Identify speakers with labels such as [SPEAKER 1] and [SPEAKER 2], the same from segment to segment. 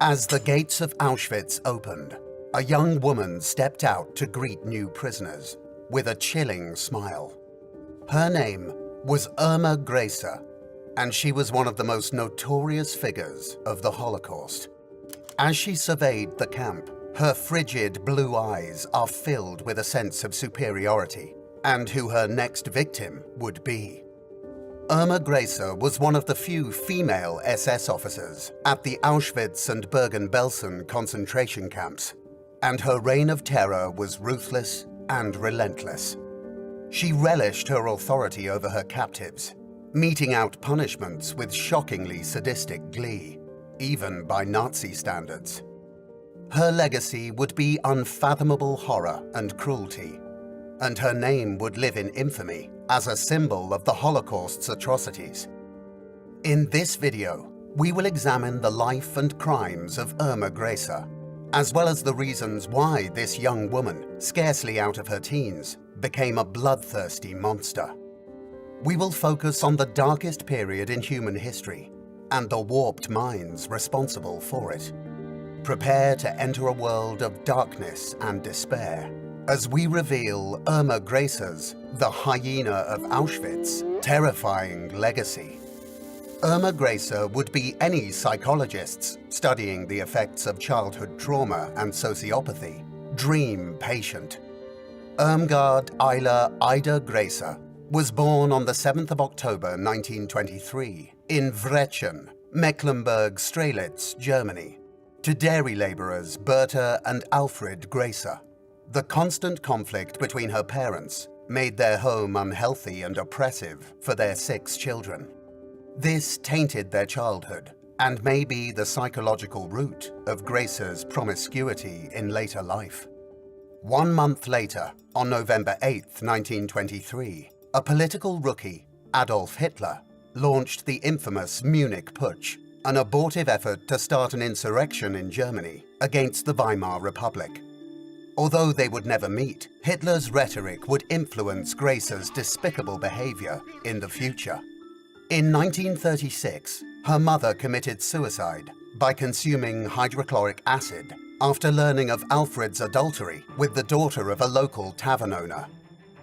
[SPEAKER 1] As the gates of Auschwitz opened, a young woman stepped out to greet new prisoners with a chilling smile. Her name was Irma Gracer, and she was one of the most notorious figures of the Holocaust. As she surveyed the camp, her frigid blue eyes are filled with a sense of superiority and who her next victim would be. Irma Gracer was one of the few female SS officers at the Auschwitz and Bergen-Belsen concentration camps, and her reign of terror was ruthless and relentless. She relished her authority over her captives, meting out punishments with shockingly sadistic glee, even by Nazi standards. Her legacy would be unfathomable horror and cruelty, and her name would live in infamy as a symbol of the Holocaust's atrocities. In this video, we will examine the life and crimes of Irma Gracer, as well as the reasons why this young woman, scarcely out of her teens, became a bloodthirsty monster. We will focus on the darkest period in human history and the warped minds responsible for it. Prepare to enter a world of darkness and despair as we reveal Irma Gracer's, the hyena of Auschwitz, terrifying legacy. Irma Gracer would be any psychologist's studying the effects of childhood trauma and sociopathy dream patient. Irmgard Eiler Ida Gracer was born on the 7th of October 1923 in Wrechen, Mecklenburg-Strelitz, Germany, to dairy laborers Bertha and Alfred Gracer. The constant conflict between her parents made their home unhealthy and oppressive for their 6 children. This tainted their childhood and may be the psychological root of Gracer's promiscuity in later life. 1 month later, on November 8, 1923, a political rookie, Adolf Hitler, launched the infamous Munich Putsch, an abortive effort to start an insurrection in Germany against the Weimar Republic. Although they would never meet, Hitler's rhetoric would influence Gracer's despicable behavior in the future. In 1936, her mother committed suicide by consuming hydrochloric acid after learning of Alfred's adultery with the daughter of a local tavern owner.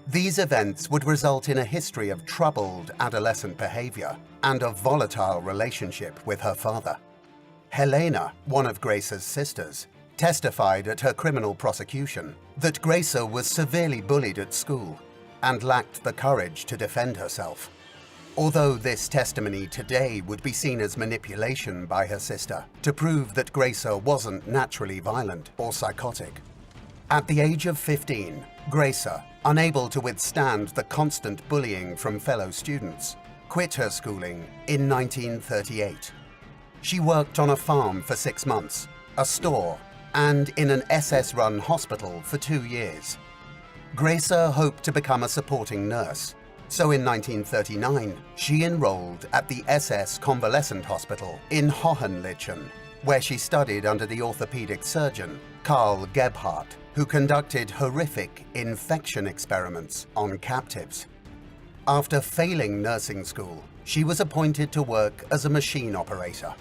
[SPEAKER 1] These events would result in a history of troubled adolescent behavior and a volatile relationship with her father. Helena, one of Gracer's sisters, testified at her criminal prosecution that Gracer was severely bullied at school and lacked the courage to defend herself. Although this testimony today would be seen as manipulation by her sister to prove that Gracer wasn't naturally violent or psychotic. At the age of 15, Gracer, unable to withstand the constant bullying from fellow students, quit her schooling in 1938. She worked on a farm for 6 months, a store, and in an SS-run hospital for 2 years. Gracer hoped to become a supporting nurse, so in 1939 she enrolled at the SS Convalescent Hospital in Hohenlychen, where she studied under the orthopedic surgeon Karl Gebhardt, who conducted horrific infection experiments on captives. After failing nursing school, she was appointed to work as a machine operator.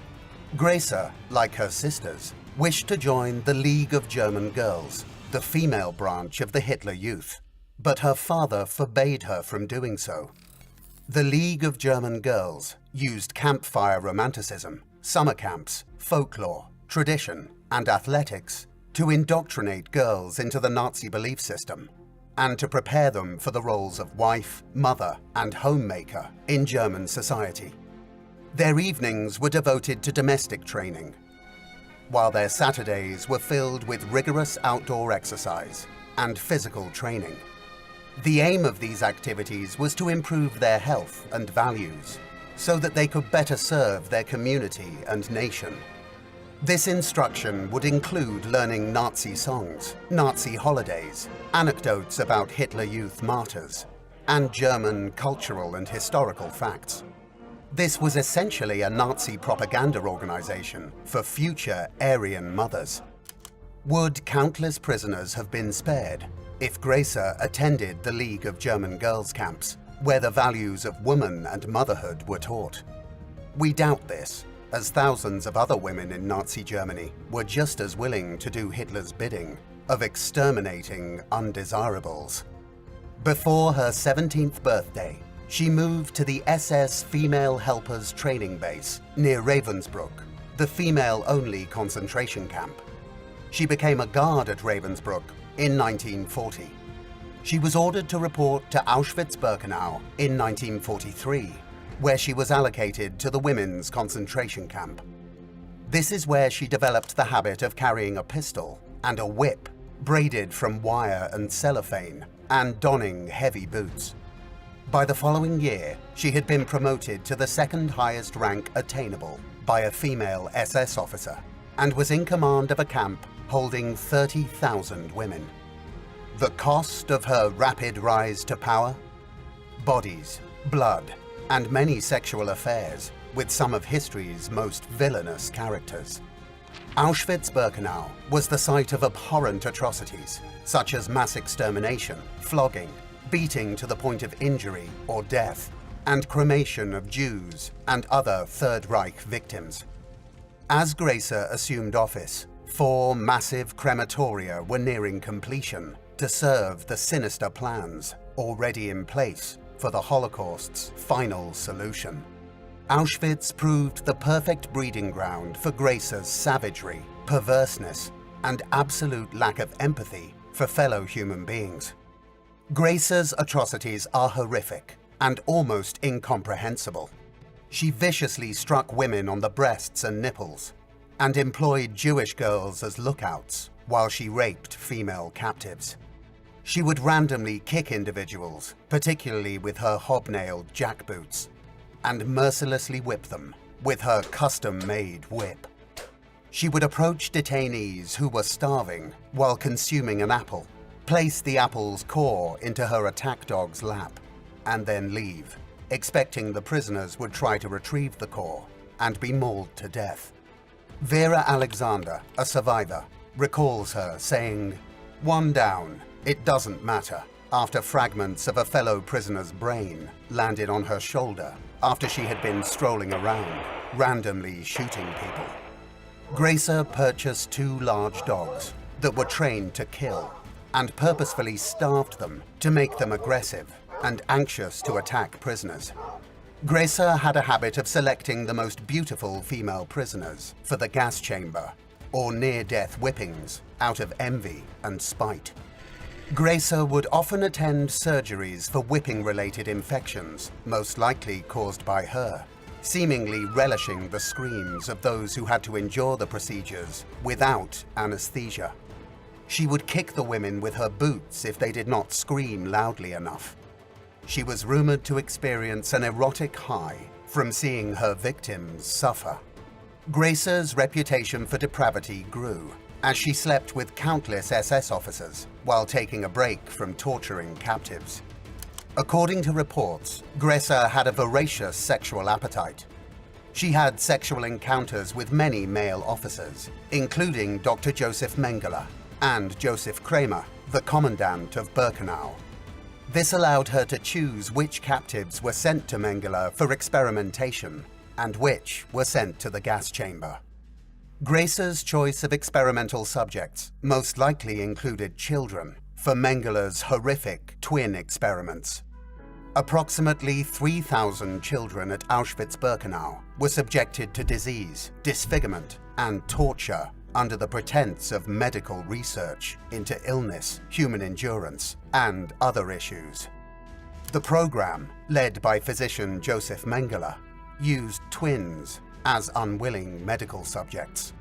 [SPEAKER 1] Gracer, like her sisters, wished to join the League of German Girls, the female branch of the Hitler Youth, but her father forbade her from doing so. The League of German Girls used campfire romanticism, summer camps, folklore, tradition, and athletics to indoctrinate girls into the Nazi belief system and to prepare them for the roles of wife, mother, and homemaker in German society. Their evenings were devoted to domestic training, while their Saturdays were filled with rigorous outdoor exercise and physical training. The aim of these activities was to improve their health and values so that they could better serve their community and nation. This instruction would include learning Nazi songs, Nazi holidays, anecdotes about Hitler Youth martyrs, and German cultural and historical facts. This was essentially a Nazi propaganda organization for future Aryan mothers. Would countless prisoners have been spared if Gracer attended the League of German Girls camps, where the values of woman and motherhood were taught? We doubt this, as thousands of other women in Nazi Germany were just as willing to do Hitler's bidding of exterminating undesirables. Before her 17th birthday, she moved to the SS Female Helpers Training Base near Ravensbrück, the female-only concentration camp. She became a guard at Ravensbrück in 1940. She was ordered to report to Auschwitz-Birkenau in 1943, where she was allocated to the women's concentration camp. This is where she developed the habit of carrying a pistol and a whip braided from wire and cellophane, and donning heavy boots. By the following year, she had been promoted to the second highest rank attainable by a female SS officer, and was in command of a camp holding 30,000 women. The cost of her rapid rise to power? Bodies, blood, and many sexual affairs with some of history's most villainous characters. Auschwitz-Birkenau was the site of abhorrent atrocities, such as mass extermination, flogging, beating to the point of injury or death, and cremation of Jews and other Third Reich victims. As Gracer assumed office, 4 massive crematoria were nearing completion to serve the sinister plans already in place for the Holocaust's final solution. Auschwitz proved the perfect breeding ground for Gracer's savagery, perverseness, and absolute lack of empathy for fellow human beings. Gracer's atrocities are horrific and almost incomprehensible. She viciously struck women on the breasts and nipples, and employed Jewish girls as lookouts while she raped female captives. She would randomly kick individuals, particularly with her hobnailed jackboots, and mercilessly whip them with her custom-made whip. She would approach detainees who were starving while consuming an apple, place the apple's core into her attack dog's lap, and then leave, expecting the prisoners would try to retrieve the core and be mauled to death. Vera Alexander, a survivor, recalls her saying, "One down, it doesn't matter," after fragments of a fellow prisoner's brain landed on her shoulder after she had been strolling around, randomly shooting people. Gracer purchased 2 large dogs that were trained to kill and purposefully starved them to make them aggressive and anxious to attack prisoners. Gracer had a habit of selecting the most beautiful female prisoners for the gas chamber or near-death whippings out of envy and spite. Gracer would often attend surgeries for whipping-related infections, most likely caused by her, seemingly relishing the screams of those who had to endure the procedures without anesthesia. She would kick the women with her boots if they did not scream loudly enough. She was rumored to experience an erotic high from seeing her victims suffer. Gracer's reputation for depravity grew as she slept with countless SS officers while taking a break from torturing captives. According to reports, Gracer had a voracious sexual appetite. She had sexual encounters with many male officers, including Dr. Joseph Mengele and Joseph Kramer, the commandant of Birkenau. This allowed her to choose which captives were sent to Mengele for experimentation and which were sent to the gas chamber. Gracer's choice of experimental subjects most likely included children for Mengele's horrific twin experiments. Approximately 3,000 children at Auschwitz-Birkenau were subjected to disease, disfigurement, and torture under the pretense of medical research into illness, human endurance, and other issues. The program, led by physician Joseph Mengele, used twins as unwilling medical subjects.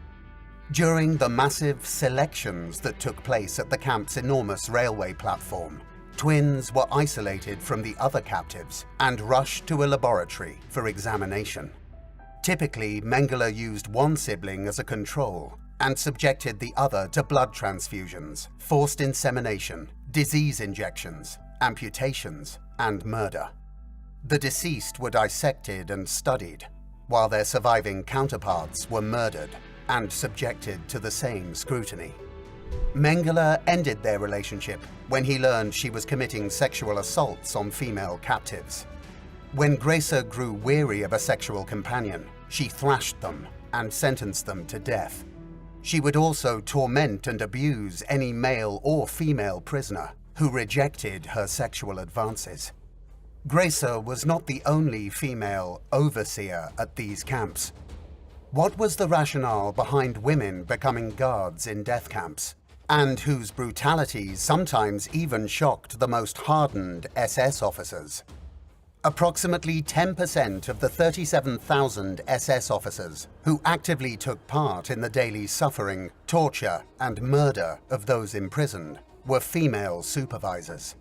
[SPEAKER 1] During the massive selections that took place at the camp's enormous railway platform, twins were isolated from the other captives and rushed to a laboratory for examination. Typically, Mengele used one sibling as a control and subjected the other to blood transfusions, forced insemination, disease injections, amputations, and murder. The deceased were dissected and studied, while their surviving counterparts were murdered and subjected to the same scrutiny. Mengele ended their relationship when he learned she was committing sexual assaults on female captives. When Gracer grew weary of a sexual companion, She thrashed them and sentenced them to death. She would also torment and abuse any male or female prisoner who rejected her sexual advances. Grace was not the only female overseer at these camps. What was the rationale behind women becoming guards in death camps, and whose brutalities sometimes even shocked the most hardened SS officers? Approximately 10% of the 37,000 SS officers who actively took part in the daily suffering, torture, and murder of those imprisoned were female supervisors.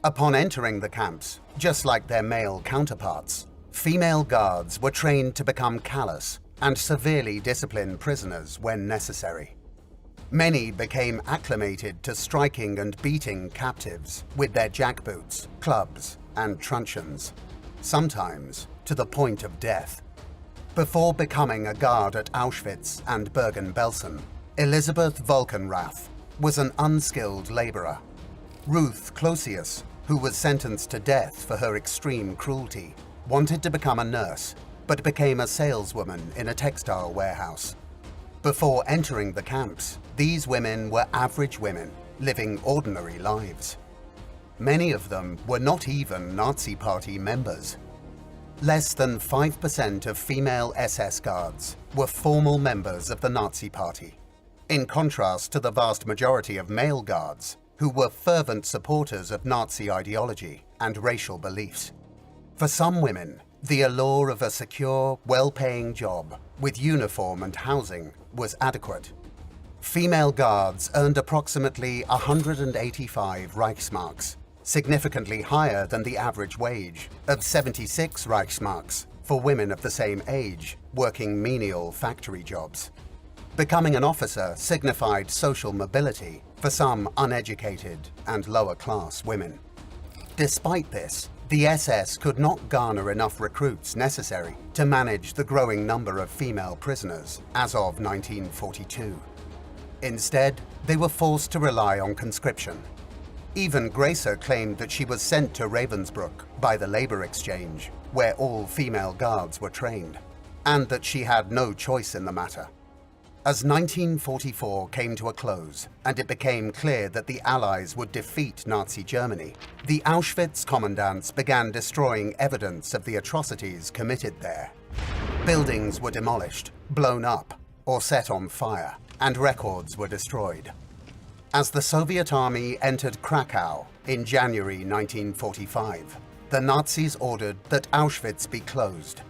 [SPEAKER 1] Upon entering the camps, just like their male counterparts, female guards were trained to become callous and severely discipline prisoners when necessary. Many became acclimated to striking and beating captives with their jackboots, clubs, and truncheons, sometimes to the point of death. Before becoming a guard at Auschwitz and Bergen-Belsen, Elisabeth Volkenrath was an unskilled laborer. Ruth Closius, who was sentenced to death for her extreme cruelty, wanted to become a nurse, but became a saleswoman in a textile warehouse. Before entering the camps, these women were average women, living ordinary lives. Many of them were not even Nazi Party members. Less than 5% of female SS guards were formal members of the Nazi Party, in contrast to the vast majority of male guards who were fervent supporters of Nazi ideology and racial beliefs. For some women, the allure of a secure, well-paying job with uniform and housing was adequate. Female guards earned approximately 185 Reichsmarks, significantly higher than the average wage of 76 Reichsmarks for women of the same age working menial factory jobs. Becoming an officer signified social mobility for some uneducated and lower-class women. Despite this, the SS could not garner enough recruits necessary to manage the growing number of female prisoners as of 1942. Instead, they were forced to rely on conscription. Even Grace claimed that she was sent to Ravensbrück by the labor exchange, where all female guards were trained, and that she had no choice in the matter. As 1944 came to a close, and it became clear that the Allies would defeat Nazi Germany, the Auschwitz commandants began destroying evidence of the atrocities committed there. Buildings were demolished, blown up, or set on fire, and records were destroyed. As the Soviet army entered Krakow in January 1945, the Nazis ordered that Auschwitz be closed.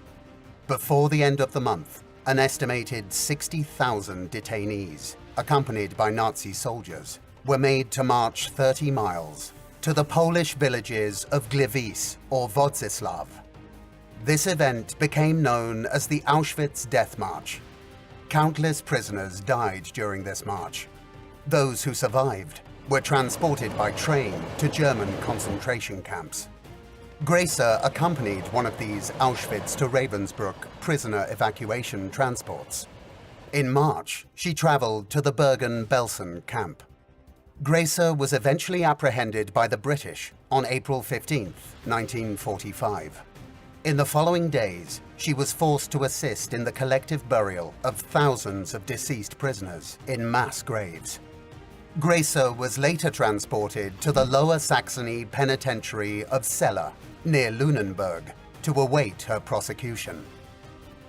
[SPEAKER 1] Before the end of the month, an estimated 60,000 detainees, accompanied by Nazi soldiers, were made to march 30 miles to the Polish villages of Gliwice or Wodzisław. This event became known as the Auschwitz Death March. Countless prisoners died during this march. Those who survived were transported by train to German concentration camps. Grace accompanied one of these Auschwitz to Ravensbrück prisoner evacuation transports. In March, she traveled to the Bergen-Belsen camp. Grace was eventually apprehended by the British on April 15, 1945. In the following days, she was forced to assist in the collective burial of thousands of deceased prisoners in mass graves. Grace was later transported to the Lower Saxony penitentiary of Celle, near Lunenburg, to await her prosecution.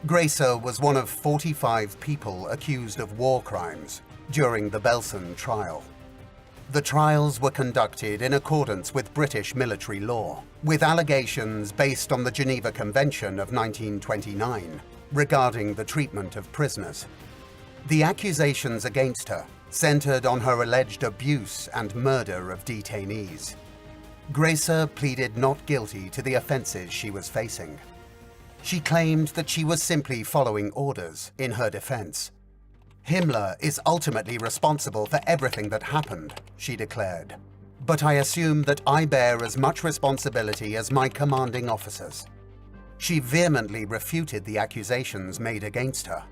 [SPEAKER 1] Grace was one of 45 people accused of war crimes during the Belsen trial. The trials were conducted in accordance with British military law, with allegations based on the Geneva Convention of 1929 regarding the treatment of prisoners. The accusations against her centered on her alleged abuse and murder of detainees. Grace pleaded not guilty to the offenses she was facing. She claimed that she was simply following orders in her defense. "Himmler is ultimately responsible for everything that happened," she declared. "But I assume that I bear as much responsibility as my commanding officers." She vehemently refuted the accusations made against her.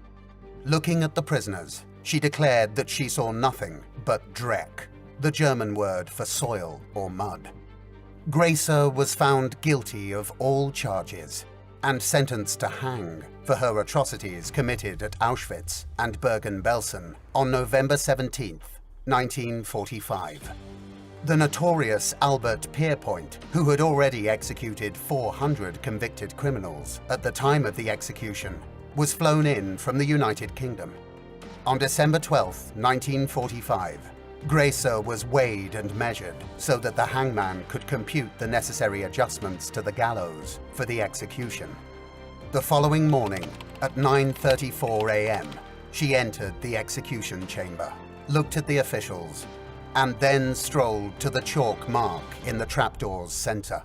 [SPEAKER 1] Looking at the prisoners, she declared that she saw nothing but Dreck, the German word for soil or mud. Grace was found guilty of all charges and sentenced to hang for her atrocities committed at Auschwitz and Bergen-Belsen on November 17, 1945. The notorious Albert Pierpoint, who had already executed 400 convicted criminals at the time of the execution, was flown in from the United Kingdom. On December 12, 1945, Gracer was weighed and measured so that the hangman could compute the necessary adjustments to the gallows for the execution. The following morning, at 9:34 a.m., she entered the execution chamber, looked at the officials, and then strolled to the chalk mark in the trapdoor's center.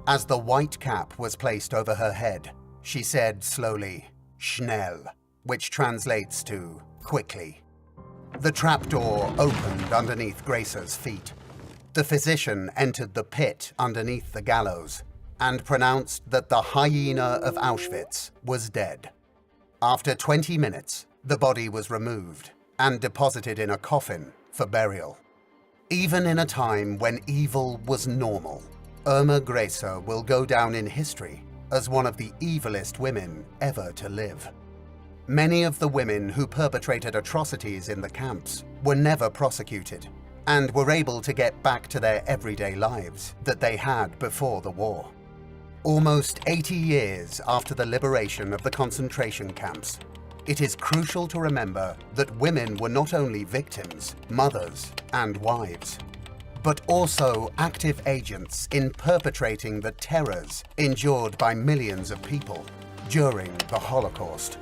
[SPEAKER 1] As the white cap was placed over her head, she said slowly, "Schnell," which translates to quickly. The trapdoor opened underneath Gracer's feet. The physician entered the pit underneath the gallows and pronounced that the hyena of Auschwitz was dead. After 20 minutes, the body was removed and deposited in a coffin for burial. Even in a time when evil was normal, Irma Gracer will go down in history as one of the evilest women ever to live. Many of the women who perpetrated atrocities in the camps were never prosecuted and were able to get back to their everyday lives that they had before the war. Almost 80 years after the liberation of the concentration camps, it is crucial to remember that women were not only victims, mothers, and wives, but also active agents in perpetrating the terrors endured by millions of people during the Holocaust.